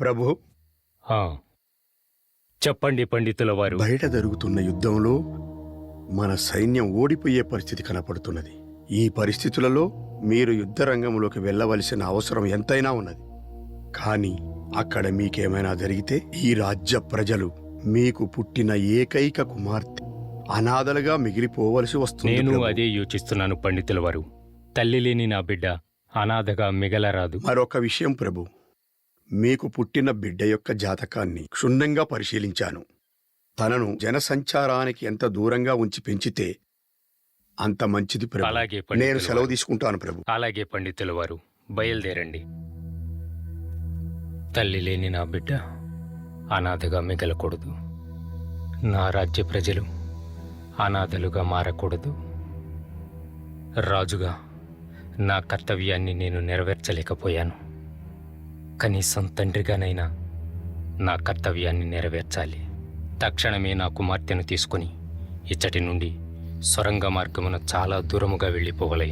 ప్రభు, ఆ, చెప్పండి పండితుల వారు. బయట జరుగుతున్న యుద్ధంలో మన సైన్యం ఓడిపోయే పరిస్థితి కనపడుతున్నది. ఈ పరిస్థితులలో మీరు యుద్ధ రంగంలోకి వెళ్ళవలసిన అవసరం ఎంతైనా ఉన్నది. కానీ అక్కడ మీకేమైనా జరిగితే ఈ రాజ్య ప్రజలు మీకు పుట్టిన ఏకైక కుమార్తె అనాథలుగా మిగిలిపోవలసి వస్తుంది. నేను ప్రభు. అదే యోచిస్తున్నాను పండితుల వారు. తల్లి లేని నా బిడ్డ అనాథగా మిగలరాదు. మరొక విషయం ప్రభు, మీకు పుట్టిన బిడ్డ యొక్క జాతకాన్ని క్షుణ్ణంగా పరిశీలించాను. తనను జనసంచారానికి ఎంత దూరంగా ఉంచి పెంచితే అంత మంచిది ప్రభు. అలాగే పండితుల నేను సెలవు వారు. తీసుకుంటాను ప్రభు. అలాగే పండితుల వారు, బయలుదేరండి. తల్లి లేని నా బిడ్డ అనాథగా మిగలకూడదు. నా రాజ్య ప్రజలు అనాథలుగా మారకూడదు. రాజుగా నా కర్తవ్యాన్ని నేను నెరవేర్చలేకపోయాను. కనీసం తండ్రిగానైనా నా కర్తవ్యాన్ని నెరవేర్చాలి. తక్షణమే నా కుమార్తెను తీసుకుని ఇచ్చటి నుండి సొరంగ మార్గమున చాలా దూరముగా వెళ్ళిపోవలే.